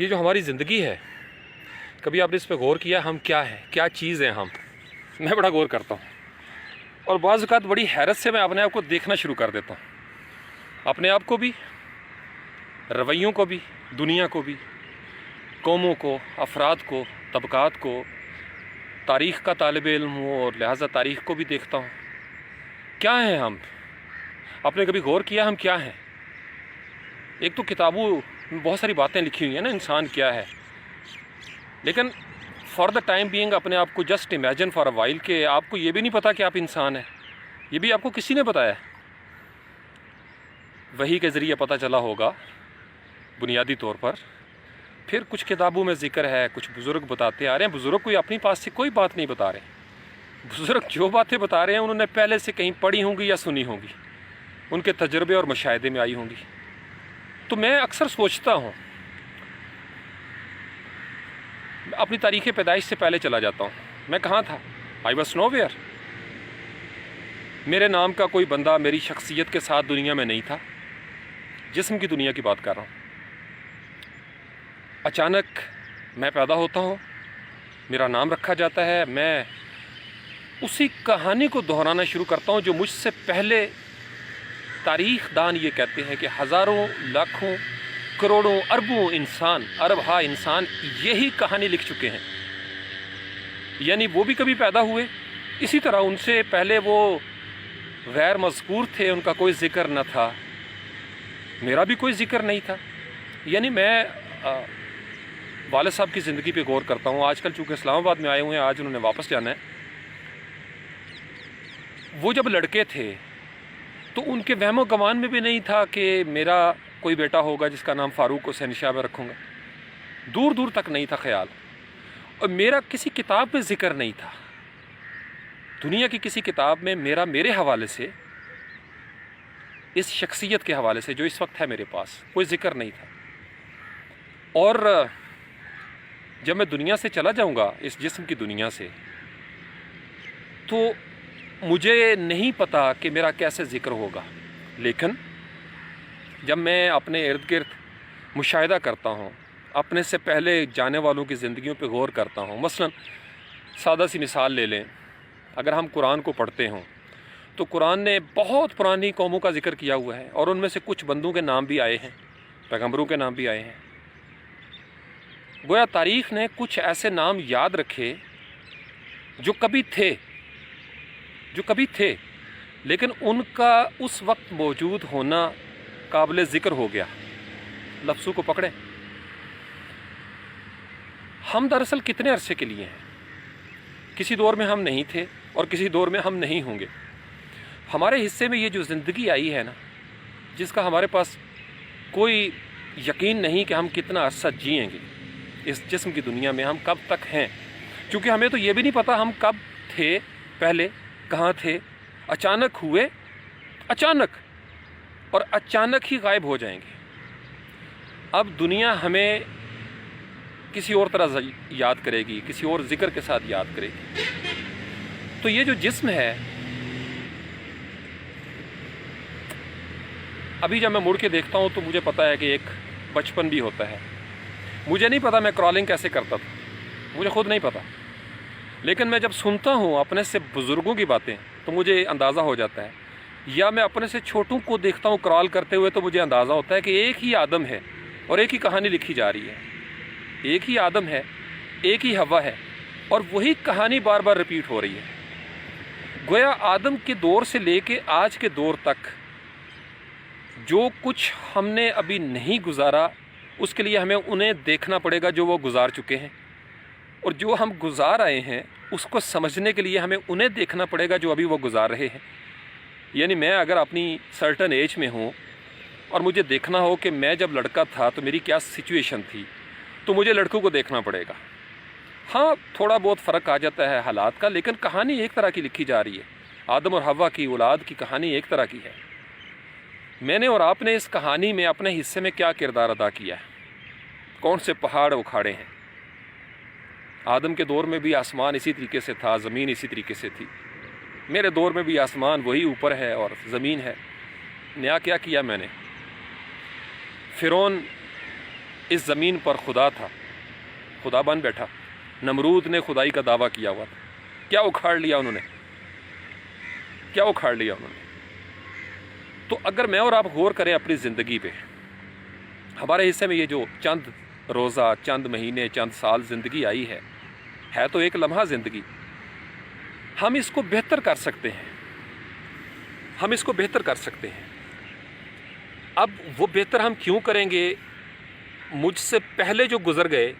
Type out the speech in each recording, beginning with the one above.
یہ جو ہماری زندگی ہے، کبھی آپ نے اس پہ غور کیا ہم کیا ہیں، کیا چیز ہیں ہم؟ میں بڑا غور کرتا ہوں، اور بعض اوقات بڑی حیرت سے میں اپنے آپ کو دیکھنا شروع کر دیتا ہوں، اپنے آپ کو بھی، رویوں کو بھی، دنیا کو بھی، قوموں کو، افراد کو، طبقات کو، تاریخ کا طالب علم ہوں اور لہٰذا تاریخ کو بھی دیکھتا ہوں۔ کیا ہیں ہم؟ آپ نے کبھی غور کیا ہم کیا ہیں؟ ایک تو کتابوں میں بہت ساری باتیں لکھی ہوئی ہیں نا، انسان کیا ہے، لیکن فار دا ٹائم بینگ اپنے آپ کو just imagine for a while کہ آپ کو یہ بھی نہیں پتا کہ آپ انسان ہیں، یہ بھی آپ کو کسی نے بتایا ہے، وحی کے ذریعے پتہ چلا ہوگا بنیادی طور پر، پھر کچھ کتابوں میں ذکر ہے، کچھ بزرگ بتاتے آ رہے ہیں، بزرگ کوئی اپنی پاس سے کوئی بات نہیں بتا رہے، بزرگ جو باتیں بتا رہے ہیں انہوں نے پہلے سے کہیں پڑھی ہوں گی یا سنی ہوں گی، ان کے تجربے اور مشاہدے میں آئی ہوں گی۔ تو میں اکثر سوچتا ہوں، اپنی تاریخ پیدائش سے پہلے چلا جاتا ہوں، میں کہاں تھا؟ آئی واز نو ویئر، میرے نام کا کوئی بندہ میری شخصیت کے ساتھ دنیا میں نہیں تھا، جسم کی دنیا کی بات کر رہا ہوں۔ اچانک میں پیدا ہوتا ہوں، میرا نام رکھا جاتا ہے، میں اسی کہانی کو دہرانا شروع کرتا ہوں جو مجھ سے پہلے تاریخ دان یہ کہتے ہیں کہ ہزاروں، لاکھوں، کروڑوں، اربوں انسان، ارب ہا انسان یہی کہانی لکھ چکے ہیں، یعنی وہ بھی کبھی پیدا ہوئے، اسی طرح ان سے پہلے وہ غیر مذکور تھے، ان کا کوئی ذکر نہ تھا، میرا بھی کوئی ذکر نہیں تھا۔ یعنی میں والد صاحب کی زندگی پہ غور کرتا ہوں، آج کل چونکہ اسلام آباد میں آئے ہوئے ہیں، آج انہوں نے واپس جانا ہے۔ وہ جب لڑکے تھے تو ان کے وہم و گمان میں بھی نہیں تھا کہ میرا کوئی بیٹا ہوگا جس کا نام فاروق حسین شاہ میں رکھوں گا، دور دور تک نہیں تھا خیال، اور میرا کسی کتاب میں ذکر نہیں تھا، دنیا کی کسی کتاب میں میرے حوالے سے، اس شخصیت کے حوالے سے جو اس وقت ہے میرے پاس، کوئی ذکر نہیں تھا۔ اور جب میں دنیا سے چلا جاؤں گا، اس جسم کی دنیا سے، تو مجھے نہیں پتا کہ میرا کیسے ذکر ہوگا، لیکن جب میں اپنے ارد گرد مشاہدہ کرتا ہوں، اپنے سے پہلے جانے والوں کی زندگیوں پہ غور کرتا ہوں، مثلا سادہ سی مثال لے لیں، اگر ہم قرآن کو پڑھتے ہوں تو قرآن نے بہت پرانی قوموں کا ذکر کیا ہوا ہے، اور ان میں سے کچھ بندوں کے نام بھی آئے ہیں، پیغمبروں کے نام بھی آئے ہیں۔ گویا تاریخ نے کچھ ایسے نام یاد رکھے جو کبھی تھے لیکن ان کا اس وقت موجود ہونا قابل ذکر ہو گیا۔ لفظوں کو پکڑیں، ہم دراصل کتنے عرصے کے لیے ہیں؟ کسی دور میں ہم نہیں تھے اور کسی دور میں ہم نہیں ہوں گے۔ ہمارے حصے میں یہ جو زندگی آئی ہے نا، جس کا ہمارے پاس کوئی یقین نہیں کہ ہم کتنا عرصہ جئیں گے اس جسم کی دنیا میں، ہم کب تک ہیں، کیونکہ ہمیں تو یہ بھی نہیں پتا ہم کب تھے، پہلے کہاں تھے، اچانک ہوئے، اور اچانک ہی غائب ہو جائیں گے۔ اب دنیا ہمیں کسی اور طرح یاد کرے گی، کسی اور ذکر کے ساتھ یاد کرے گی۔ تو یہ جو جسم ہے، ابھی جب میں مڑ کے دیکھتا ہوں تو مجھے پتا ہے کہ ایک بچپن بھی ہوتا ہے۔ مجھے نہیں پتا میں کرالنگ کیسے کرتا تھا، مجھے خود نہیں پتا، لیکن میں جب سنتا ہوں اپنے سے بزرگوں کی باتیں تو مجھے اندازہ ہو جاتا ہے، یا میں اپنے سے چھوٹوں کو دیکھتا ہوں کرال کرتے ہوئے تو مجھے اندازہ ہوتا ہے کہ ایک ہی آدم ہے اور ایک ہی کہانی لکھی جا رہی ہے، ایک ہی آدم ہے، ایک ہی ہوا ہے، اور وہی کہانی بار بار ریپیٹ ہو رہی ہے۔ گویا آدم کے دور سے لے کے آج کے دور تک جو کچھ ہم نے ابھی نہیں گزارا، اس کے لیے ہمیں انہیں دیکھنا پڑے گا جو وہ گزار چکے ہیں، اور جو ہم گزار آئے ہیں اس کو سمجھنے کے لیے ہمیں انہیں دیکھنا پڑے گا جو ابھی وہ گزار رہے ہیں۔ یعنی میں اگر اپنی سرٹن ایج میں ہوں اور مجھے دیکھنا ہو کہ میں جب لڑکا تھا تو میری کیا سچویشن تھی، تو مجھے لڑکوں کو دیکھنا پڑے گا۔ ہاں تھوڑا بہت فرق آ جاتا ہے حالات کا، لیکن کہانی ایک طرح کی لکھی جا رہی ہے، آدم اور حوا کی اولاد کی کہانی ایک طرح کی ہے۔ میں نے اور آپ نے اس کہانی میں اپنے حصے میں کیا کردار ادا کیا ہے، کون سے پہاڑ اکھاڑے ہیں؟ آدم کے دور میں بھی آسمان اسی طریقے سے تھا، زمین اسی طریقے سے تھی، میرے دور میں بھی آسمان وہی اوپر ہے اور زمین ہے۔ نیا کیا کیا میں نے؟ فرعون اس زمین پر خدا تھا، خدا بن بیٹھا۔ نمرود نے خدائی کا دعویٰ کیا ہوا تھا، کیا اکھاڑ لیا انہوں نے، کیا اکھاڑ لیا انہوں نے۔ تو اگر میں اور آپ غور کریں اپنی زندگی پہ، ہمارے حصے میں یہ جو چند روزہ، چند مہینے، چند سال زندگی آئی ہے تو ایک لمحہ زندگی، ہم اس کو بہتر کر سکتے ہیں، ہم اس کو بہتر کر سکتے ہیں۔ اب وہ بہتر ہم کیوں کریں گے؟ مجھ سے پہلے جو گزر گئے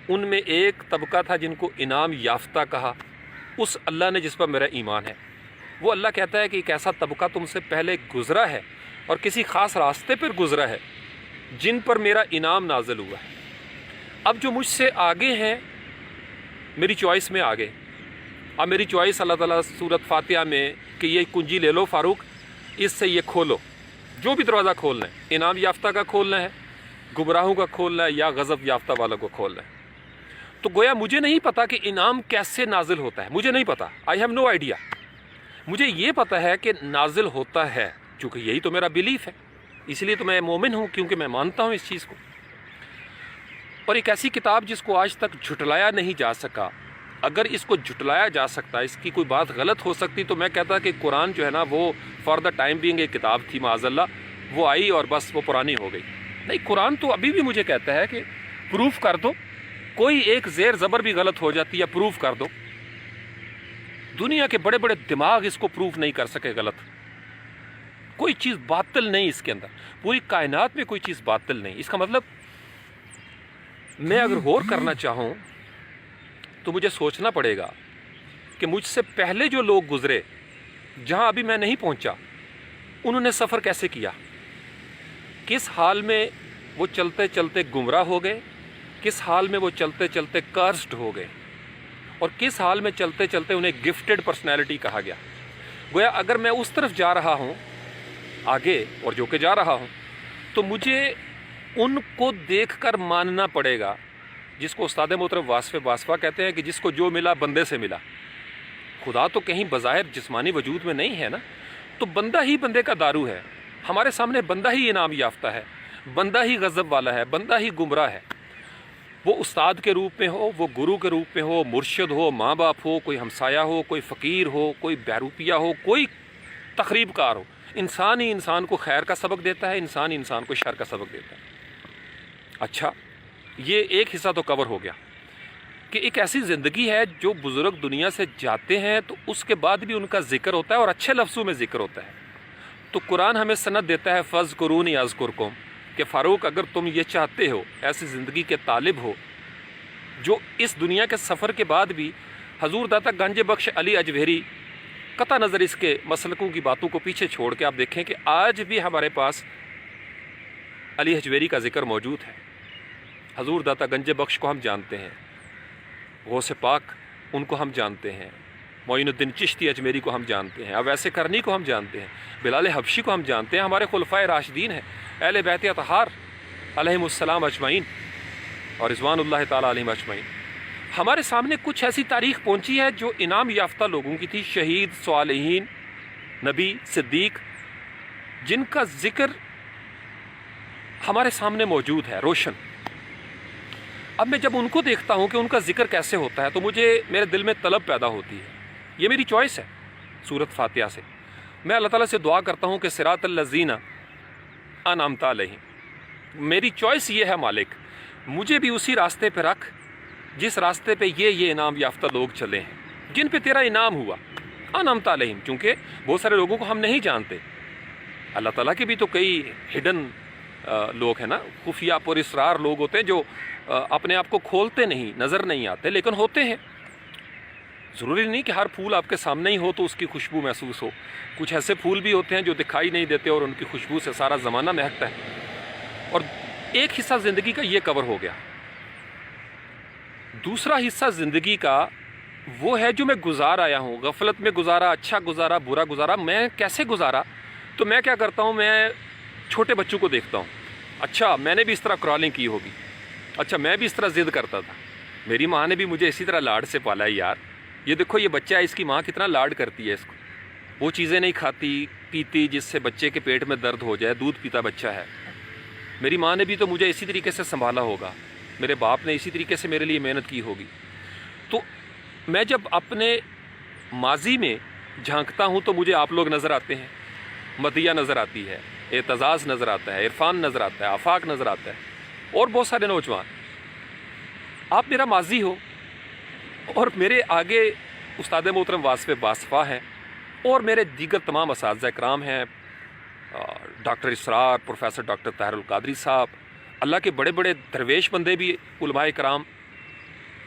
ان میں ایک طبقہ تھا جن کو انعام یافتہ کہا، اس اللہ نے جس پر میرا ایمان ہے، وہ اللہ کہتا ہے کہ ایک ایسا طبقہ تم سے پہلے گزرا ہے اور کسی خاص راستے پر گزرا ہے جن پر میرا انعام نازل ہوا ہے۔ اب جو مجھ سے آگے ہیں، میری چوائس میں آگے، اب میری چوائس اللہ تعالیٰ سورۃ فاتحہ میں کہ یہ کنجی لے لو فاروق، اس سے یہ کھولو، جو بھی دروازہ کھولنا ہے، انعام یافتہ کا کھولنا ہے، گمراہوں کا کھولنا ہے، یا غضب یافتہ والوں کو کھولنا ہے۔ تو گویا مجھے نہیں پتا کہ انعام کیسے نازل ہوتا ہے، مجھے نہیں پتا، آئی ہیو نو آئیڈیا۔ مجھے یہ پتا ہے کہ نازل ہوتا ہے، چونکہ یہی تو میرا بلیف ہے، اس لیے تو میں مومن ہوں، کیونکہ میں مانتا ہوں اس چیز کو۔ اور ایک ایسی کتاب جس کو آج تک جھٹلایا نہیں جا سکا، اگر اس کو جھٹلایا جا سکتا، اس کی کوئی بات غلط ہو سکتی، تو میں کہتا کہ قرآن جو ہے نا وہ فار دا ٹائم بینگ ایک کتاب تھی، معاذ اللہ وہ آئی اور بس وہ پرانی ہو گئی۔ نہیں، قرآن تو ابھی بھی مجھے کہتا ہے کہ پروف کر دو، کوئی ایک زیر زبر بھی غلط ہو جاتی ہے، پروف کر دو۔ دنیا کے بڑے بڑے دماغ اس کو پروف نہیں کر سکے غلط، کوئی چیز باطل نہیں اس کے اندر، پوری کائنات میں کوئی چیز باطل نہیں۔ اس کا مطلب میں اگر غور کرنا چاہوں تو مجھے سوچنا پڑے گا کہ مجھ سے پہلے جو لوگ گزرے، جہاں ابھی میں نہیں پہنچا، انہوں نے سفر کیسے کیا، کس حال میں وہ چلتے چلتے گمراہ ہو گئے، کس حال میں وہ چلتے چلتے کرسڈ ہو گئے، اور کس حال میں چلتے چلتے انہیں گفٹڈ پرسنالٹی کہا گیا۔ گویا اگر میں اس طرف جا رہا ہوں آگے، اور جو کہ جا رہا ہوں، تو مجھے ان کو دیکھ کر ماننا پڑے گا، جس کو استاد محترم واصف باصفہ کہتے ہیں کہ جس کو جو ملا بندے سے ملا۔ خدا تو کہیں بظاہر جسمانی وجود میں نہیں ہے نا، تو بندہ ہی بندے کا دارو ہے، ہمارے سامنے بندہ ہی انعام یافتہ ہے، بندہ ہی غضب والا ہے، بندہ ہی گمراہ ہے۔ وہ استاد کے روپ میں ہو، وہ گرو کے روپ میں ہو، مرشد ہو، ماں باپ ہو، کوئی ہمسایہ ہو، کوئی فقیر ہو، کوئی بہروپیہ ہو، کوئی تخریب کار ہو، انسان ہی انسان کو خیر کا سبق دیتا ہے، انسان ہی انسان کو شر کا سبق دیتا ہے۔ اچھا، یہ ایک حصہ تو کور ہو گیا کہ ایک ایسی زندگی ہے جو بزرگ دنیا سے جاتے ہیں تو اس کے بعد بھی ان کا ذکر ہوتا ہے، اور اچھے لفظوں میں ذکر ہوتا ہے۔ تو قرآن ہمیں سند دیتا ہے فَاذْكُرُونِی أَذْكُرْكُمْ، کہ فاروق اگر تم یہ چاہتے ہو، ایسی زندگی کے طالب ہو جو اس دنیا کے سفر کے بعد بھی حضور داتا گنج بخش علی اجویری، قطع نظر اس کے مسلکوں کی باتوں کو پیچھے چھوڑ کے آپ دیکھیں کہ آج بھی ہمارے پاس علی اجویری کا ذکر موجود ہے۔ حضور داتا گنج بخش کو ہم جانتے ہیں، غوث پاک ان کو ہم جانتے ہیں، معین الدین چشتی اجمیری کو ہم جانتے ہیں، اویس کرنی کو ہم جانتے ہیں، بلال حبشی کو ہم جانتے ہیں، ہمارے خلفائے راشدین ہیں، اہل بیت اطہار علیہم السلام اجمعین اور رضوان اللہ تعالیٰ علیہم اجمعین۔ ہمارے سامنے کچھ ایسی تاریخ پہنچی ہے جو انعام یافتہ لوگوں کی تھی، شہید، صالحین، نبی، صدیق، جن کا ذکر ہمارے سامنے موجود ہے، روشن۔ اب میں جب ان کو دیکھتا ہوں کہ ان کا ذکر کیسے ہوتا ہے تو مجھے میرے دل میں طلب پیدا ہوتی ہے۔ یہ میری چوائس ہے سورۃ فاتحہ سے۔ میں اللہ تعالیٰ سے دعا کرتا ہوں کہ صراط الذین انعمت علیہم، میری چوائس یہ ہے مالک، مجھے بھی اسی راستے پہ رکھ جس راستے پہ یہ انعام یافتہ لوگ چلے ہیں، جن پہ تیرا انعام ہوا، انعمت علیہم۔ چونکہ بہت سارے لوگوں کو ہم نہیں جانتے، اللہ تعالیٰ کے بھی تو کئی ہڈن لوگ ہیں نا، خفیہ پر اسرار لوگ ہوتے ہیں جو اپنے آپ کو کھولتے نہیں، نظر نہیں آتے، لیکن ہوتے ہیں۔ ضروری نہیں کہ ہر پھول آپ کے سامنے ہی ہو تو اس کی خوشبو محسوس ہو، کچھ ایسے پھول بھی ہوتے ہیں جو دکھائی نہیں دیتے اور ان کی خوشبو سے سارا زمانہ مہکتا ہے۔ اور ایک حصہ زندگی کا یہ کور ہو گیا۔ دوسرا حصہ زندگی کا وہ ہے جو میں گزار آیا ہوں، غفلت میں گزارا، اچھا گزارا، برا گزارا۔ میں کیسے گزارا؟ تو میں کیا کرتا ہوں، میں چھوٹے بچوں کو دیکھتا ہوں، اچھا میں نے بھی اس طرح کرالنگ کی ہوگی، اچھا میں بھی اس طرح ضد کرتا تھا، میری ماں نے بھی مجھے اسی طرح لاڈ سے پالا ہے یار، یہ دیکھو یہ بچہ ہے، اس کی ماں کتنا لاڈ کرتی ہے اس کو، وہ چیزیں نہیں کھاتی پیتی جس سے بچے کے پیٹ میں درد ہو جائے، دودھ پیتا بچہ ہے، میری ماں نے بھی تو مجھے اسی طریقے سے سنبھالا ہوگا, میرے باپ نے اسی طریقے سے میرے لیے محنت کی ہوگی. تو میں جب اپنے ماضی میں جھانکتا ہوں تو مجھے آپ لوگ نظر آتے ہیں, مدیہ نظر آتی ہے, اعتزاز نظر آتا ہے, عرفان نظر آتا ہے, آفاق نظر آتا ہے, اور بہت سارے نوجوان. آپ میرا ماضی ہو, اور میرے آگے استاد محترم واصف باصفا ہے, اور میرے دیگر تمام اساتذہ کرام ہیں, ڈاکٹر اسرار, پروفیسر ڈاکٹر طاہر القادری صاحب, اللہ کے بڑے بڑے درویش بندے بھی علماء کرام,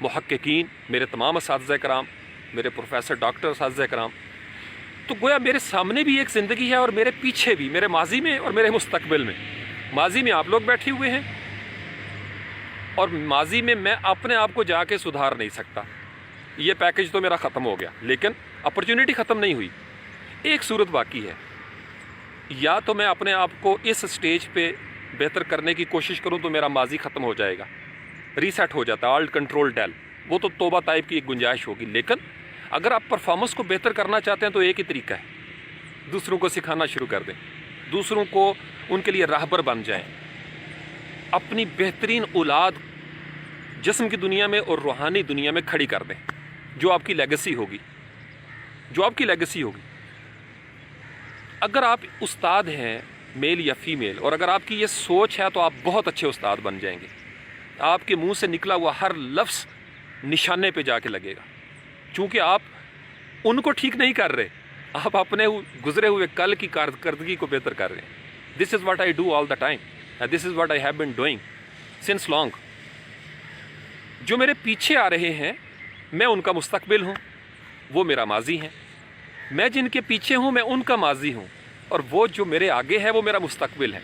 محققین, میرے تمام اساتذہ کرام, میرے پروفیسر ڈاکٹر اساتذہ کرام. تو گویا میرے سامنے بھی ایک زندگی ہے اور میرے پیچھے بھی, میرے ماضی میں اور میرے مستقبل میں. ماضی میں آپ لوگ بیٹھے ہوئے ہیں, اور ماضی میں میں اپنے آپ کو جا کے سدھار نہیں سکتا. یہ پیکج تو میرا ختم ہو گیا, لیکن اپرچونٹی ختم نہیں ہوئی. ایک صورت باقی ہے, یا تو میں اپنے آپ کو اس سٹیج پہ بہتر کرنے کی کوشش کروں تو میرا ماضی ختم ہو جائے گا, ریسیٹ ہو جاتا ہے, آلٹ کنٹرول ڈیل, وہ تو توبہ طائب کی ایک گنجائش ہوگی. لیکن اگر آپ پرفارمنس کو بہتر کرنا چاہتے ہیں تو ایک ہی طریقہ ہے, دوسروں کو سکھانا شروع کر دیں, دوسروں کو ان کے لیے راہبر بن جائیں. اپنی بہترین اولاد جسم کی دنیا میں اور روحانی دنیا میں کھڑی کر دیں, جو آپ کی لیگسی ہوگی, جو آپ کی لیگسی ہوگی. اگر آپ استاد ہیں, میل یا فیمیل, اور اگر آپ کی یہ سوچ ہے تو آپ بہت اچھے استاد بن جائیں گے. آپ کے منہ سے نکلا ہوا ہر لفظ نشانے پہ جا کے لگے گا, چونکہ آپ ان کو ٹھیک نہیں کر رہے, آپ اپنے گزرے ہوئے کل کی کارکردگی کو بہتر کر رہے ہیں. This is what I do all the time, this is what I have been doing since long. جو میرے پیچھے آ رہے ہیں میں ان کا مستقبل ہوں, وہ میرا ماضی ہے. میں جن کے پیچھے ہوں میں ان کا ماضی ہوں, اور وہ جو میرے آگے ہے وہ میرا مستقبل ہے.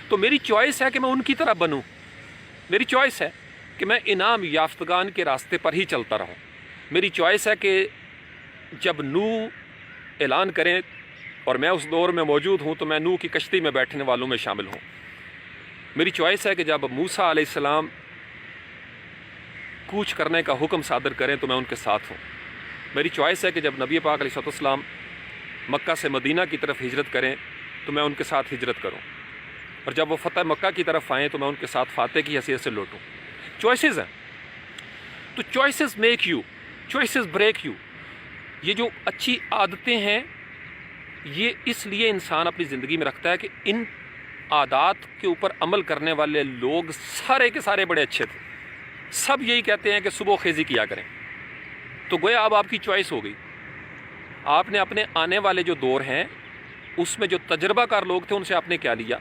تو میری چوائس ہے کہ میں ان کی طرح بنوں, میری چوائس ہے کہ میں انعام یافتگان کے راستے پر ہی چلتا رہوں. میری چوائس ہے کہ جب نو اعلان کریں اور میں اس دور میں موجود ہوں تو میں نو کی کشتی میں بیٹھنے والوں میں شامل ہوں. میری چوائس ہے کہ جب موسیٰ علیہ السلام کوچ کرنے کا حکم صادر کریں تو میں ان کے ساتھ ہوں. میری چوائس ہے کہ جب نبی پاک علیہ السلام مکہ سے مدینہ کی طرف ہجرت کریں تو میں ان کے ساتھ ہجرت کروں, اور جب وہ فتح مکہ کی طرف آئیں تو میں ان کے ساتھ فاتح کی حیثیت سے لوٹوں. چوائسیز ہیں, تو choices make you, choices break you. یہ جو اچھی عادتیں ہیں یہ اس لیے انسان اپنی زندگی میں رکھتا ہے کہ ان عادات کے اوپر عمل کرنے والے لوگ سارے کے سارے بڑے اچھے تھے. سب یہی کہتے ہیں کہ صبح خیزی کیا کریں. تو گویا اب آپ کی چوائس ہو گئی. آپ نے اپنے آنے والے جو دور ہیں اس میں جو تجربہ کار لوگ تھے ان سے آپ نے کیا لیا,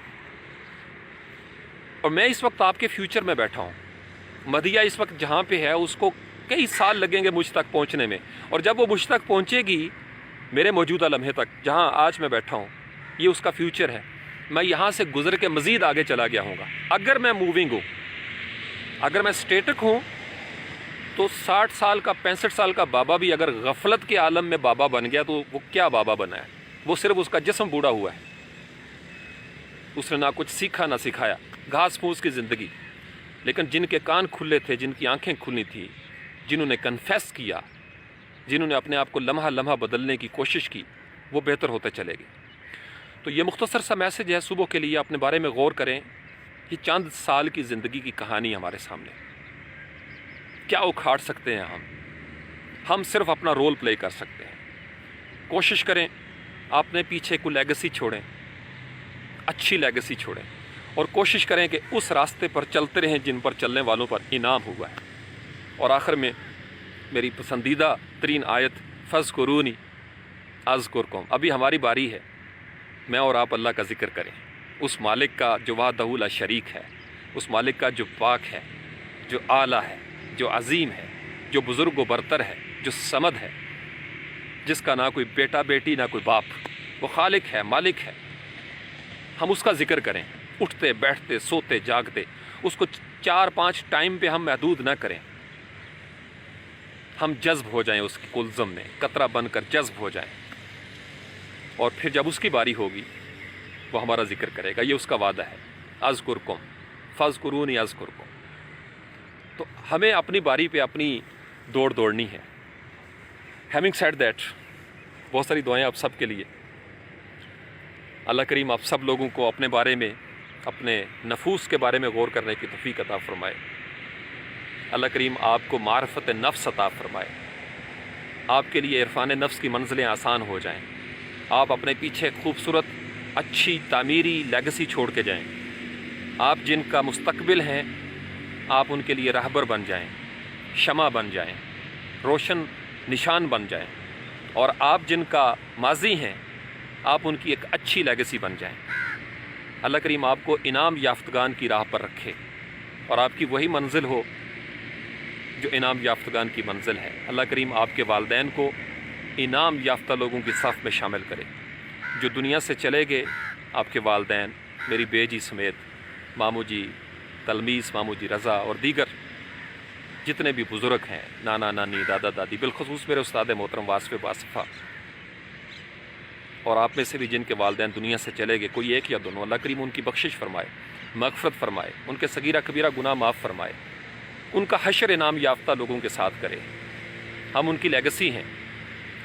اور میں اس وقت آپ کے فیوچر میں بیٹھا ہوں. مدیہ اس وقت جہاں پہ ہے اس کو کئی سال لگیں گے مجھ تک پہنچنے میں, اور جب وہ مجھ تک پہنچے گی میرے موجودہ لمحے تک جہاں آج میں بیٹھا ہوں, یہ اس کا فیوچر ہے. میں یہاں سے گزر کے مزید آگے چلا گیا ہوں گا. اگر میں موونگ ہوں, اگر میں اسٹیٹک ہوں تو 60 سال کا 65 سال کا بابا بھی اگر غفلت کے عالم میں بابا بن گیا تو وہ کیا بابا بنا ہے, وہ صرف اس کا جسم بوڑھا ہوا ہے, اس نے نہ کچھ سیکھا نہ سکھایا, گھاس پھوس کی زندگی. لیکن جن کے کان کھلے تھے, جن کی آنکھیں کھلی تھیں, جنہوں نے کنفیس کیا, جنہوں نے اپنے آپ کو لمحہ لمحہ بدلنے کی کوشش کی, وہ بہتر ہوتے چلے گئے. تو یہ مختصر سا میسج ہے صبح کے لیے, اپنے بارے میں غور کریں. یہ چند سال کی زندگی کی کہانی ہمارے سامنے, کیا اکھاڑ سکتے ہیں ہم صرف اپنا رول پلے کر سکتے ہیں. کوشش کریں اپنے پیچھے کو لیگسی چھوڑیں, اچھی لیگسی چھوڑیں, اور کوشش کریں کہ اس راستے پر چلتے رہیں جن پر چلنے والوں پر انعام ہوا ہے. اور آخر میں میری پسندیدہ ترین آیت, فاذکرونی اذکرکم. ابھی ہماری باری ہے, میں اور آپ اللہ کا ذکر کریں, اس مالک کا جو وحدہ لا شریک ہے, اس مالک کا جو پاک ہے, جو اعلیٰ ہے, جو عظیم ہے, جو بزرگ و برتر ہے, جو صمد ہے, جس کا نہ کوئی بیٹا بیٹی نہ کوئی باپ, وہ خالق ہے, مالک ہے. ہم اس کا ذکر کریں, اٹھتے بیٹھتے سوتے جاگتے. اس کو 4-5 ٹائم پہ ہم محدود نہ کریں, ہم جذب ہو جائیں اس کی کلزم میں, قطرہ بن کر جذب ہو جائیں, اور پھر جب اس کی باری ہوگی وہ ہمارا ذکر کرے گا. یہ اس کا وعدہ ہے, اذکرکم فاذکرونی اذکرکم. تو ہمیں اپنی باری پہ اپنی دوڑنی ہے. ہیونگ سیڈ دیٹ, بہت ساری دعائیں آپ سب کے لیے. اللہ کریم آپ سب لوگوں کو اپنے بارے میں اپنے نفوس کے بارے میں غور کرنے کی توفیق عطا فرمائے۔ اللہ کریم آپ کو معرفت نفس عطا فرمائے، آپ کے لیے عرفان نفس کی منزلیں آسان ہو جائیں، آپ اپنے پیچھے ایک خوبصورت اچھی تعمیری لیگسی چھوڑ کے جائیں، آپ جن کا مستقبل ہیں آپ ان کے لیے راہبر بن جائیں، شمع بن جائیں، روشن نشان بن جائیں، اور آپ جن کا ماضی ہیں آپ ان کی ایک اچھی لیگسی بن جائیں۔ اللہ کریم آپ کو انعام یافتگان کی راہ پر رکھے اور آپ کی وہی منزل ہو جو انعام یافتگان کی منزل ہے۔ اللہ کریم آپ کے والدین کو انعام یافتہ لوگوں کی صف میں شامل کرے۔ جو دنیا سے چلے گئے آپ کے والدین، میری بے جی سمیت، ماموں جی تلمیس، ماموں جی رضا اور دیگر جتنے بھی بزرگ ہیں، نانا نانی، دادا دادی، بالخصوص میرے استاد محترم واسف باصفہ، اور آپ میں سے بھی جن کے والدین دنیا سے چلے گئے، کوئی ایک یا دونوں، اللہ کریم ان کی بخشش فرمائے، مغفرت فرمائے، ان کے صغیرہ کبیرہ گناہ معاف فرمائے، ان کا حشر انعام یافتہ لوگوں کے ساتھ کرے۔ ہم ان کی لیگسی ہیں،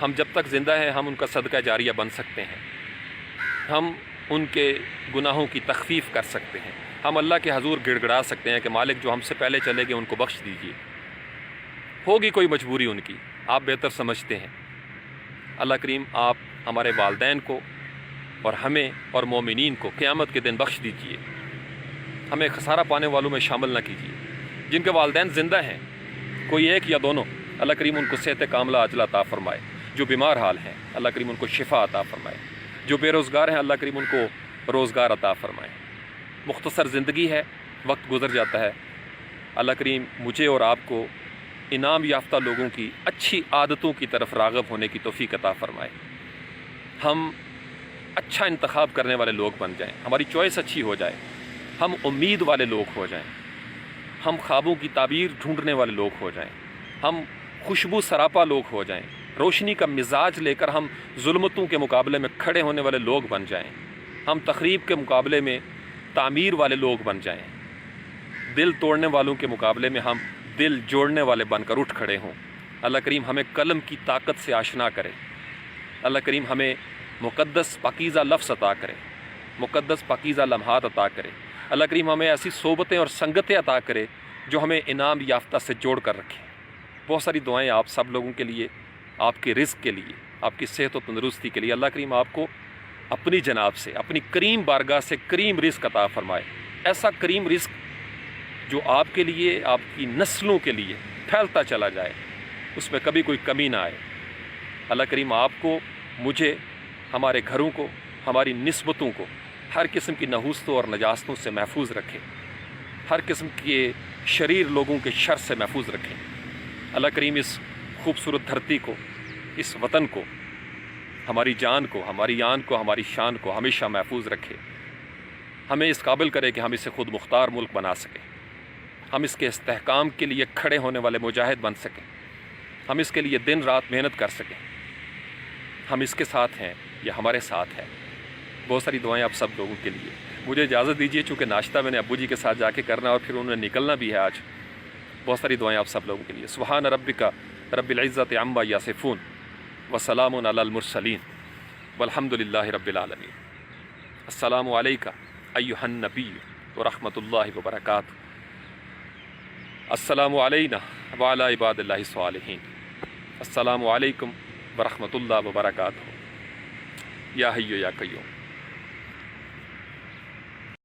ہم جب تک زندہ ہیں ہم ان کا صدقہ جاریہ بن سکتے ہیں، ہم ان کے گناہوں کی تخفیف کر سکتے ہیں، ہم اللہ کے حضور گڑ گڑا سکتے ہیں کہ مالک جو ہم سے پہلے چلے گئے ان کو بخش دیجیے۔ ہوگی کوئی مجبوری ان کی، آپ بہتر سمجھتے ہیں۔ اللہ کریم آپ ہمارے والدین کو اور ہمیں اور مومنین کو قیامت کے دن بخش دیجیے، ہمیں خسارہ پانے والوں میں شامل نہ کیجیے۔ جن کے والدین زندہ ہیں، کوئی ایک یا دونوں، اللہ کریم ان کو صحت کاملہ عاجلہ عطا فرمائے۔ جو بیمار حال ہیں اللہ کریم ان کو شفا عطا فرمائے۔ جو بے روزگار ہیں اللہ کریم ان کو روزگار عطا فرمائے۔ مختصر زندگی ہے، وقت گزر جاتا ہے، اللہ کریم مجھے اور آپ کو انعام یافتہ لوگوں کی اچھی عادتوں کی طرف راغب ہونے کی توفیق عطا فرمائے۔ ہم اچھا انتخاب کرنے والے لوگ بن جائیں، ہماری چوائس اچھی ہو جائے، ہم امید والے لوگ ہو جائیں، ہم خوابوں کی تعبیر ڈھونڈنے والے لوگ ہو جائیں، ہم خوشبو سراپا لوگ ہو جائیں، روشنی کا مزاج لے کر ہم ظلمتوں کے مقابلے میں کھڑے ہونے والے لوگ بن جائیں، ہم تخریب کے مقابلے میں تعمیر والے لوگ بن جائیں، دل توڑنے والوں کے مقابلے میں ہم دل جوڑنے والے بن کر اٹھ کھڑے ہوں۔ اللہ کریم ہمیں قلم کی طاقت سے آشنا کرے، اللہ کریم ہمیں مقدس پاکیزہ لفظ عطا کرے، مقدس پاکیزہ لمحات عطا کرے، اللہ کریم ہمیں ایسی صحبتیں اور سنگتیں عطا کرے جو ہمیں انعام یافتہ سے جوڑ کر رکھیں۔ بہت ساری دعائیں آپ سب لوگوں کے لیے، آپ کے رزق کے لیے، آپ کی صحت و تندرستی کے لیے۔ اللہ کریم آپ کو اپنی جناب سے، اپنی کریم بارگاہ سے کریم رزق عطا فرمائے، ایسا کریم رزق جو آپ کے لیے، آپ کی نسلوں کے لیے پھیلتا چلا جائے، اس میں کبھی کوئی کمی نہ آئے۔ اللہ کریم آپ کو، مجھے، ہمارے گھروں کو، ہماری نسبتوں کو ہر قسم کی نحوستوں اور نجاستوں سے محفوظ رکھے، ہر قسم کے شریر لوگوں کے شر سے محفوظ رکھیں۔ اللہ کریم اس خوبصورت دھرتی کو، اس وطن کو، ہماری جان کو، ہماری آن کو، ہماری شان کو ہمیشہ محفوظ رکھے، ہمیں اس قابل کرے کہ ہم اسے خود مختار ملک بنا سکیں، ہم اس کے استحکام کے لیے کھڑے ہونے والے مجاہد بن سکیں، ہم اس کے لیے دن رات محنت کر سکیں۔ ہم اس کے ساتھ ہیں، یہ ہمارے ساتھ ہے۔ بہت ساری دعائیں آپ سب لوگوں کے لیے۔ مجھے اجازت دیجیے، چونکہ ناشتہ میں نے ابو جی کے ساتھ جا کے کرنا اور پھر انہوں نے نکلنا بھی ہے آج۔ بہت ساری دعائیں آپ سب لوگوں کے لیے۔ سبحان ربک رب العزت عما یصفون وسلام علی المرسلین والحمد للہ رب العالمین۔ السلام علیکم ایھا النبی ورحمۃ اللہ وبرکاتہ۔ السلام علینا وعلی عباد اللہ الصالحین۔ السلام علیکم ورحمۃ اللہ وبرکاتہ۔ یا حی یا قیوم۔